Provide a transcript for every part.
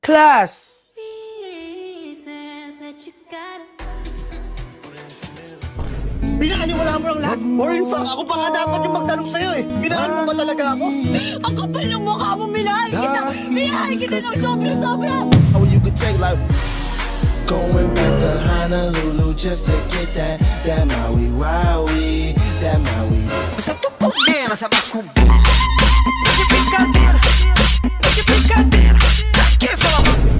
Class! Pinakaniwala mo lang lahat. Or in fact, ako pa nga dapat yung magtanong sa'yo eh. Minahal mo ba talaga ako? Ang kapal ng mukha mo, minahal kita! Minahal kita ng sobra-sobra! How you could take like... Going back to Honolulu just to get that Maui Wowie, that Maui. Sa tukog din, sa makubin. Medyo pikadir, medyo pikadir.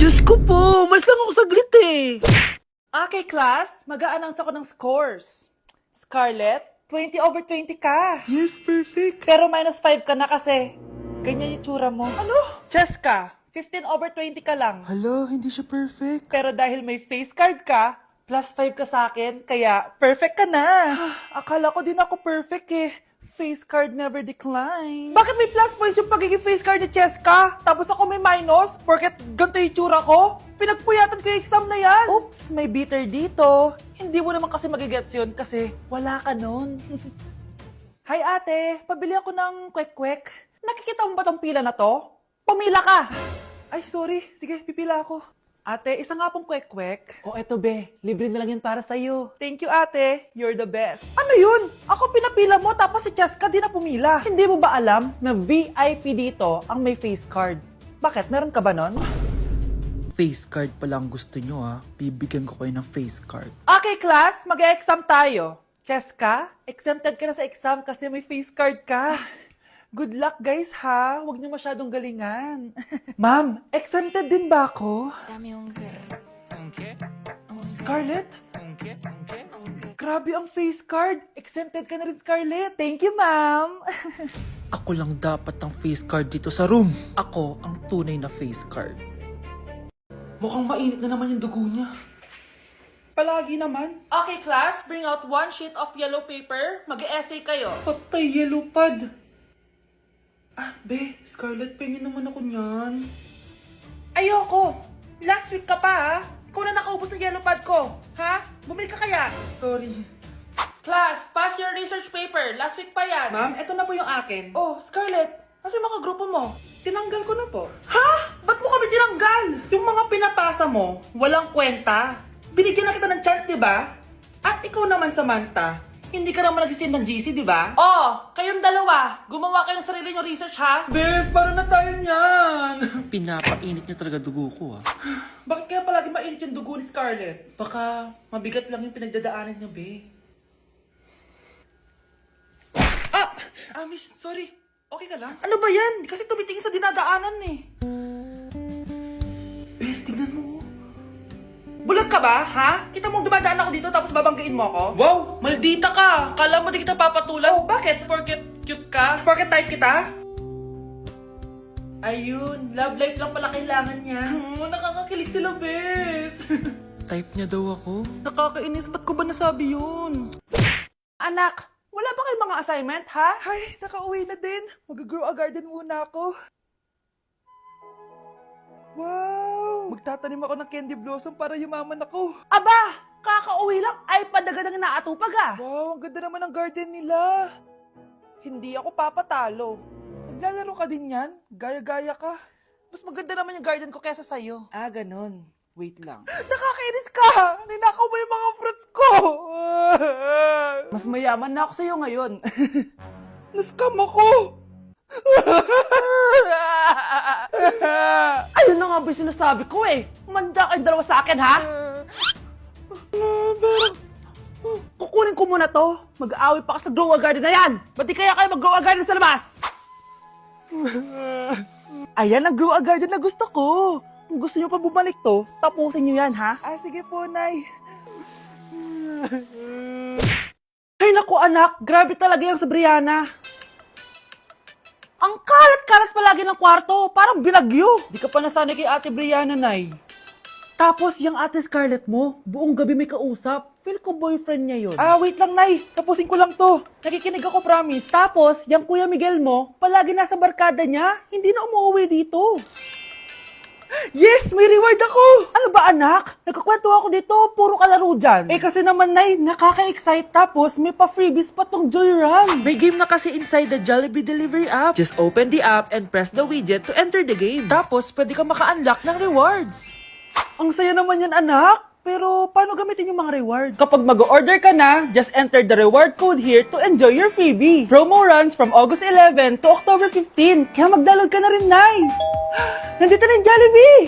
Diyos ko po, mas lang ako saglit eh. Okay, class, mag-a-announce ako ng scores. Scarlett, 20/20 ka. Yes, perfect. Pero -5 ka na kasi. Ganyan yung tsura mo. Ano? Cheska, 15/20 ka lang. Hala, hindi siya perfect. Pero dahil may face card ka, +5 ka sa akin, kaya perfect ka na. Akala ko din ako perfect eh. Face card never decline. Bakit may plus points yung pagiging face card ni Cheska? Tapos ako may minus? Porket ganito yung tsura ko? Pinagpuyatan ko yung exam na yan. Oops, may bitter dito. Hindi mo naman kasi magigets yun kasi wala ka nun. Hi ate, pabili ako ng kwek-kwek. Nakikita mo ba tong pila na to? Pumila ka! Ay, sorry. Sige, pipila ako. Ate, isa nga pong kwek-kwek. O eto be, libre na lang yun para sa'yo. Thank you ate, you're the best. Ano yun? Ako pinapila mo tapos si Cheska di na pumila. Hindi mo ba alam na VIP dito ang may face card? Bakit? Meron ka ba nun? Face card pala ang gusto nyo ha. Bibigyan ko kayo ng face card. Okay class, mag-exam tayo. Cheska, exempted ka na sa exam kasi may face card ka. Good luck guys ha, huwag niyo masyadong galingan. Ma'am, exempted din ba ako? Dami yung Scarlett? Grabe ang face card. Exempted ka na rin, Scarlett. Thank you, ma'am. Ako lang dapat ang face card dito sa room. Ako ang tunay na face card. Mukhang mainit na naman yung dugo niya. Palagi naman. Okay, class. Bring out 1 sheet of yellow paper. Mag-essay kayo. Patay, yellow pad. Ah, be, Scarlett, pengin naman ako niyan. Ayoko. Last week ka pa, ha? Ikaw na nakaubos ng yellow pad ko. Ha? Bumili ka kaya? Sorry. Class, pass your research paper. Last week pa yan. Ma'am, eto na po yung akin. Oh, Scarlett, nasa yung mga grupo mo? Tinanggal ko na po. Ha? Ba't mo kami tinanggal? Yung mga pinapasa mo, walang kwenta. Binigyan na kita ng chance, di ba? At ikaw naman, Samantha, hindi ka naman nag-send ng GC, di ba? Oh, kayong dalawa, gumawa kayo ng sarili nyo research, ha? Bes, paano na tayo niyan? Pinapainit niya talaga dugo ko ha. Bakit kaya palagi mainit yung dugo ni Scarlett? Baka mabigat lang yung pinagdadaanan niya, be. Miss, sorry. Okay ka lang? Ano ba yan? Kasi tumitingin sa dinadaanan eh. Bes, tignan mo. Bulag ka ba, ha? Kita mong dumadaan ako dito tapos babanggain mo ako? Wow! Maldita ka! Kala mo di kita papatulan? Oh, bakit? Porket cute ka? Porket type kita? Ayun, love life lang pala kailangan niya. Nakakakilig sila, bes. Type niya daw ako? Nakakainis, ba't ko ba nasabi yun? Anak, wala ba kayong mga assignment, ha? Ay, nakauwi na din. Mag-grow a garden muna ako. Wow! Magtatanim ako ng candy blossom para yumaman ako. Aba! Kakauwi lang ay padaga ng naatupag ah. Wow, ang ganda naman ng garden nila. Hindi ako papatalo. Maglalaro ka din yan? Gaya-gaya ka. Mas maganda naman yung garden ko kesa sa'yo. Ah, ganun. Wait lang. Nakakainis ka! Ninakaw mo yung mga fruits ko! Mas mayaman na ako sa'yo ngayon. Nascam ako! Ayun na nga ba yung sinasabi ko eh. Manda kayong dalawa sa akin, ha? Pero, kukunin ko muna to. Mag-aaway pa ka sa grow a garden na yan. Ba't di kaya kayo mag-grow a garden sa labas? Ayan ang grow a garden na gusto ko. Kung gusto nyo pa bumalik to, tapusin nyo yan, ha? Ah, sige po, Nay. Ay, naku anak. Grabe talaga yung sa Brianna. Ang kalat-kalat palagi ng kwarto. Parang binagyo. Di ka pa nasanay kay Ate Brianna, Nay. Tapos, yung Ate Scarlett mo, buong gabi may kausap. Feel ko boyfriend niya yun. Ah, wait lang, Nay. Tapusin ko lang to. Nakikinig ako, promise. Tapos, yung Kuya Miguel mo, palagi nasa barkada niya. Hindi na umuwi dito. Yes! May reward ako! Ano ba anak? Nagkakwento ako dito, puro kalaro dyan. Eh kasi naman Nay, nakaka-excite tapos may pa-freebies pa tong Joyrun. May game na kasi inside the Jollibee Delivery app. Just open the app and press the widget to enter the game. Tapos, pwede ka maka-unlock ng rewards. Ang saya naman yan anak. Pero paano gamitin yung mga reward? Kapag mag-order ka na, just enter the reward code here to enjoy your freebie. Promo runs from August 11 to October 15. Kaya mag-download ka na rin, Nay. Nandito na yung Jollibee!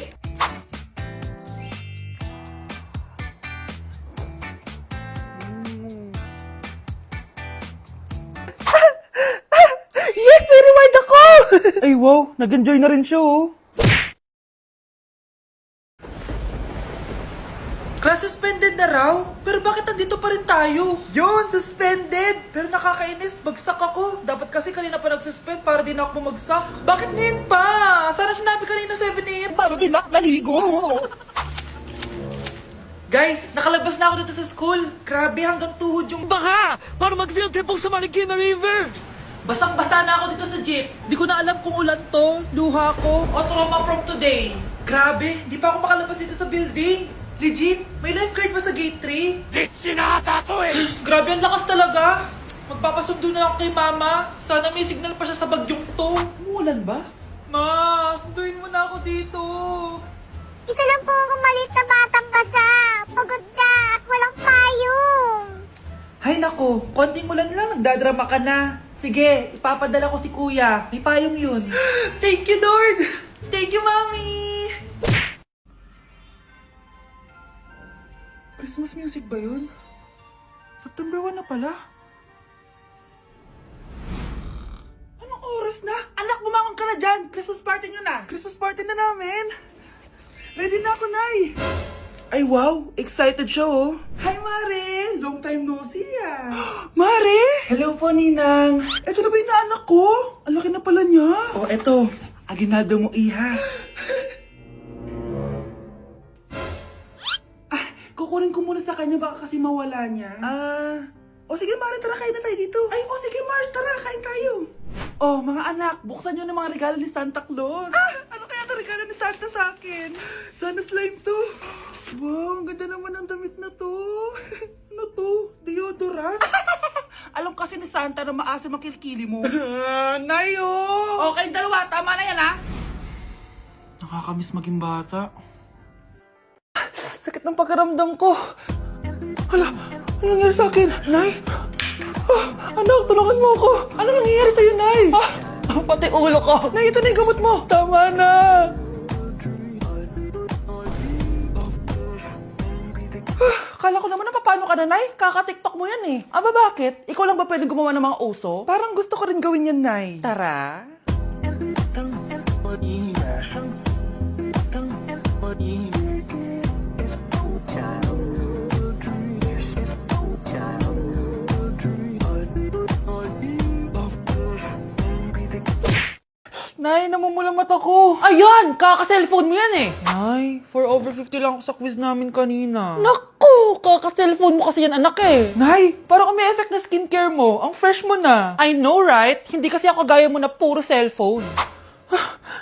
Yes! May reward ako! Ay wow, nag-enjoy na rin siya oh. Class suspended na raw? Pero bakit nandito pa rin tayo? Yun, suspended! Pero nakakainis, bagsak ako. Dapat kasi kanina pa nag-suspend para din ako bumagsak. Bakit ngayon pa? Sana sinabi kanina 7 AM. Paano din ako naligo? Guys, nakalabas na ako dito sa school. Grabe, hanggang tuhod yung baha! Para mag-field trip sa Marikina River! Basang-basa na ako dito sa jeep. Di ko na alam kung ulan to, luha ko, o trauma from today. Grabe, di pa ako makalabas dito sa building. Legit, may lifeguard ba sa gate 3? Legit, sinata to eh! Grabe, ang lakas talaga. Magpapasundo na ako kay mama. Sana may signal pa siya sa bagyong to. Umulan ba? Ma, sunduin mo na ako dito. Isa lang po akong maliit na batang basa. Pagod na at walang payong. Hay nako, konting ulan lang, nagdadrama ka na. Sige, ipapadala ko si kuya. May payong yun. Thank you, Lord! Thank you, Mommy! Christmas music ba yun? September 1 na pala. Anong oras na? Anak, bumangon ka na dyan! Christmas party nyo na! Christmas party na namin! Ready na ako, Nay! Ay wow, excited siya oh. Hi Mare! Long time no see ah. Mare! Hello po Ninang. Eto na ba yung naanak ko? Ang laki na pala niya. Oh eto, aginado mo iha. Kukunin ko muna sa kanya baka kasi mawala niya. O sige Mare, tara kain na tayo dito. Ay, o sige Mars, tara kain tayo. Oh, mga anak, buksan nyo ng mga regalo ni Santa Claus. Ano kaya ang regalo ni Santa sa akin? Sana slime to. Wow, ang ganda naman ng damit na to. Ano to? Deodorant? Alam kasi ni Santa na maasim ang kilikili mo. Nayo! Okay, dalawa. Tama na yan, ha? Nakakamiss maging bata. Sakit ng pakiramdam ko. Hala, ano nangyari sa akin? Nay? Anak, tulungan mo ako. Ano nangyayari sa'yo, Nay? Pati ulo ko. Nay, ito na yung gamot mo. Tama na. Kala ko naman na paano ka na, Nay? Kaka-tiktok mo yan eh. Aba, bakit? Ikaw lang ba pwedeng gumawa ng mga uso? Parang gusto ko rin gawin yan, Nay. Tara. Nay, namumulang mata ko. Ayan! Kaka-cellphone mo yan eh. Nay, 4 over 50 lang ako sa quiz namin kanina. Naku! Kaka-cellphone mo kasi yan anak eh. Nay, parang may effect na skincare mo. Ang fresh mo na. I know right? Hindi kasi ako gaya mo na puro cellphone.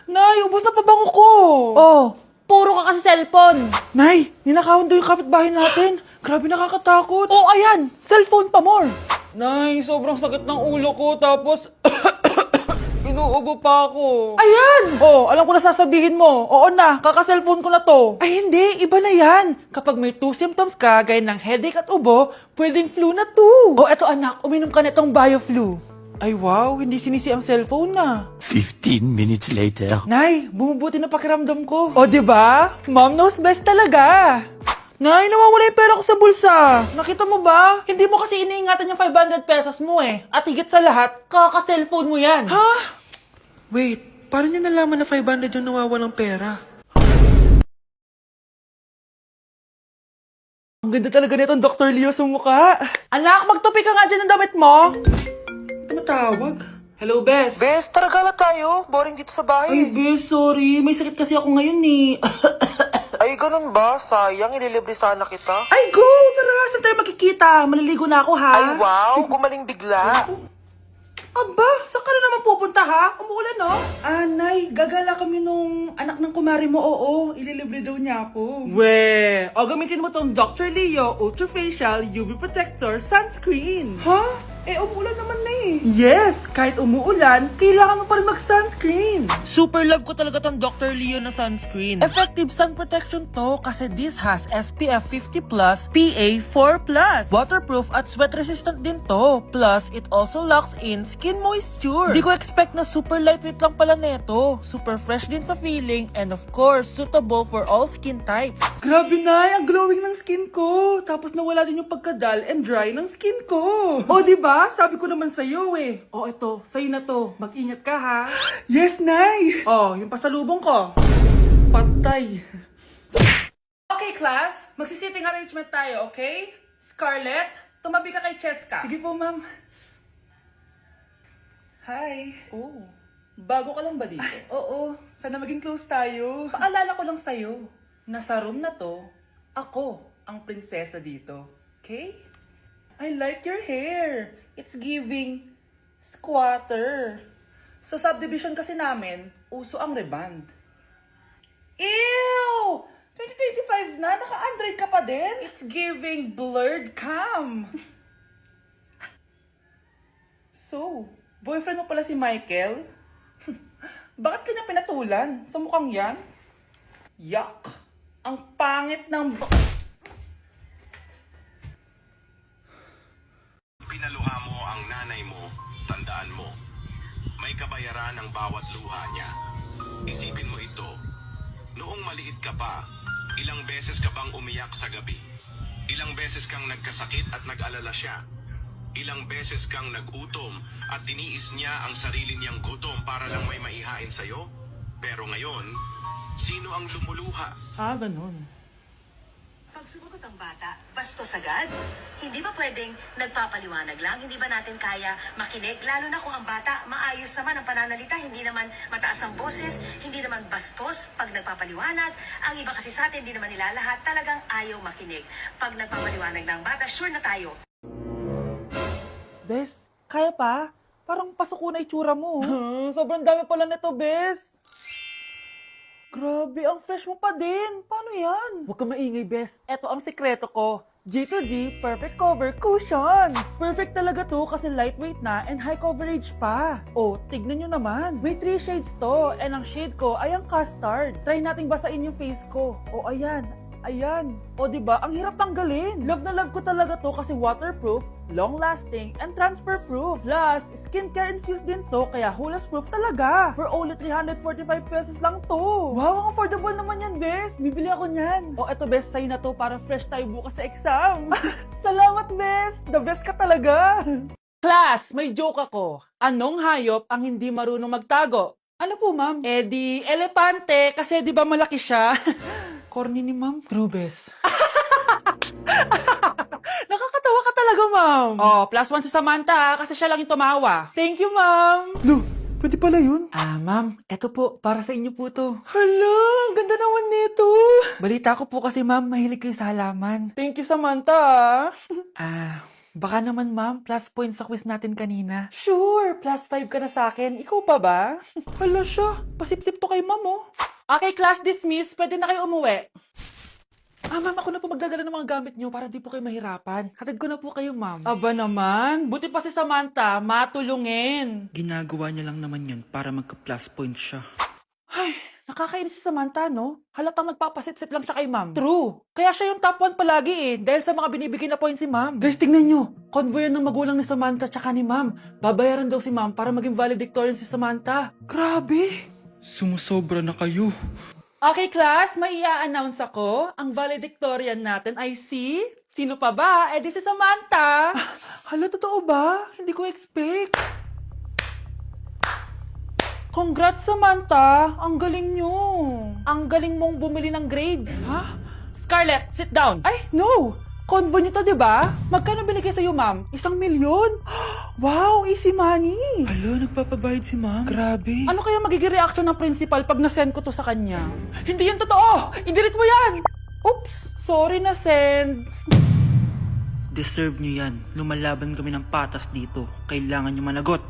Nay, ubos na pabango ko. Oh, puro ka kasi cellphone. Nay, ninakawan daw yung kapitbahay natin. Grabe nakakatakot. Oh, ayan! Cellphone pa more. Nay, sobrang sakit ng ulo ko tapos... Inuubo pa ako. Ayan! Oh, alam ko na sasabihin mo. Oo na, kaka-cellphone ko na to. Ay hindi, iba na yan. Kapag may 2 symptoms ka, gaya ng headache at ubo, pwedeng flu na to. Oh, eto anak, uminom ka na itong BioFlu. Ay wow, hindi sinisi ang cellphone na. 15 minutes later. Nay, bumubuti na pakiramdam ko. O, diba? Mom knows best talaga. Nay, nawawala yung pera ko sa bulsa. Nakita mo ba? Hindi mo kasi iniingatan yung 500 pesos mo eh. At higit sa lahat, kaka-cellphone mo yan. Ha? Wait, paano niya nalaman na 500 yung nawawalang pera? Ang ganda talaga nitong Dr. Leo sa mukha. Anak, magtupi ka nga dyan ng damit mo. Tumatawag. Hello, Bes. Bes, tara gala tayo. Boring dito sa bahay. Ay, Bes, sorry. May sakit kasi ako ngayon eh. Ay, ganun ba? Sayang, ililibre sana kita. Ay, go! Tara, saan tayo makikita? Maliligo na ako, ha? Ay, wow, gumaling bigla. Aba, saan ka na naman pupunta ha? Umuulan no? Nay, gagala kami nung anak ng kumari mo, oo. Ililibre daw niya ako. We, o gamitin mo tong Dr. Leo Ultra Facial UV Protector Sunscreen. Ha? Umuulan naman na eh. Yes, kahit umuulan, kailangan mo pa rin mag-sunscreen. Super love ko talaga tong Dr. Leo na sunscreen. Effective sun protection to kasi this has SPF 50+, PA 4+. Waterproof at sweat resistant din to. Plus, it also locks in skin moisture. Di ko expect na super lightweight lang pala neto. Super fresh din sa feeling and of course, suitable for all skin types. Grabe na, ang glowing ng skin ko. Tapos nawala din yung pagkadal and dry ng skin ko. O, diba? Sabi ko naman sa'yo eh. O, ito, sa'yo na to. Mag-ingat ka ha. Yes, Nay! O, yung pasalubong ko. Patay. Okay, class. Magsisitting arrangement tayo, okay? Scarlett, tumabi ka kay Cheska. Sige po, ma'am. Hi. Oh, bago ka lang ba dito? Oo, sana maging close tayo. Paalala ko lang sa'yo, nasa room na to, ako ang prinsesa dito. Okay? I like your hair. It's giving squatter. Sa subdivision kasi namin, uso ang reband. Ew! 2025 na, naka-Android ka pa din? It's giving blurred cam. So, boyfriend mo pala si Michael? Bakit kanya pinatulan? Sa mukhang yan? Yuck! Ang pangit ng... Pinaluha mo ang nanay mo, tandaan mo, may kabayaran ang bawat luha niya. Isipin mo ito, noong maliit ka pa, ilang beses ka bang umiyak sa gabi? Ilang beses kang nagkasakit at nag-alala siya? Ilang beses kang nagutom at tiniis niya ang sarili niyang gutom para lang may maihain sa'yo? Pero ngayon, sino ang lumuluha? Ganun. Pag sumagot ang bata, bastos agad? Hindi ba pwedeng nagpapaliwanag lang? Hindi ba natin kaya makinig? Lalo na kung ang bata, maayos naman ang pananalita, hindi naman mataas ang boses, hindi naman bastos pag nagpapaliwanag. Ang iba kasi sa atin, hindi naman nila lahat talagang ayaw makinig. Pag nagpapaliwanag na ang bata, sure na tayo. Bes, kaya pa? Parang pasuko na itsura mo. Sobrang dami pala nito, Bes. Grabe, ang fresh mo pa din. Paano yan? Huwag ka maingay, Bes. Eto ang sekreto ko. G2G Perfect Cover Cushion. Perfect talaga to kasi lightweight na and high coverage pa. Oh, tignan nyo naman. May 3 shades to and ang shade ko ay ang custard. Try nating basain yung face ko. Oh, ayan. Ayan. O, diba? Ang hirap tanggalin. Love na love ko talaga to kasi waterproof, long-lasting, and transfer-proof. Plus, skincare infused din to kaya hulas-proof talaga. For only 345 pesos lang to. Wow, ang affordable naman yan, Bes. Bibili ako niyan. O, eto, Bes, sa'yo na to para fresh tayo bukas sa exam. Salamat, Bes. The best ka talaga. Class, may joke ako. Anong hayop ang hindi marunong magtago? Ano po, ma'am? Di elepante kasi di ba malaki siya? Corny ni ma'am. True, Bes. Nakakatawa ka talaga, ma'am. Oh, +1 si Samantha kasi siya lang yung tumawa. Thank you, ma'am. Lo, pwede pala yun? Ma'am, eto po, para sa inyo po to. Hala, ang ganda naman nito. Balita ko po kasi, ma'am, mahilig kayo sa halaman. Thank you, Samantha. Baka naman, ma'am, plus points sa quiz natin kanina. Sure, +5 ka na sa akin. Ikaw pa ba? Hala siya, pasipsip to kay ma'am, oh. Okay, class dismiss. Pwede na kayo umuwi. Ma'am, ako na po magdadala ng mga gamit nyo para di po kayo mahirapan. Hatid ko na po kayo, ma'am. Aba naman, buti pa si Samantha, matulungin. Ginagawa niya lang naman yun para magka-plus points siya. Ay, nakakainis si Samantha, no? Halatang nagpapasip-sip lang siya kay ma'am. True. Kaya siya yung top 1 palagi dahil sa mga binibigyan na points si ma'am. Guys, tingnan nyo. Convoy ng magulang ni Samantha tsaka ni ma'am. Babayaran daw si ma'am para maging valedictorian si Samantha. Grabe. Sumusobra na kayo. Okay, class, may i-announce ako. Ang valedictorian natin ay si... Sino pa ba? Di si Samantha. Hala, totoo ba? Hindi ko expect. Congrats, Samantha! Ang galing nyo! Ang galing mong bumili ng grades! Ha? Scarlett, sit down! Ay, no! Convo nyo to, diba? Magkano binigay sa'yo, ma'am? 1 milyon? Wow, easy money! Hala, nagpapabayad si ma'am. Grabe. Ano kaya magiging reaction ng principal pag nasend ko to sa kanya? Hindi yan totoo! I-delete mo yan! Oops! Sorry na send. Deserve nyo yan. Lumalaban kami ng patas dito. Kailangan nyo managot.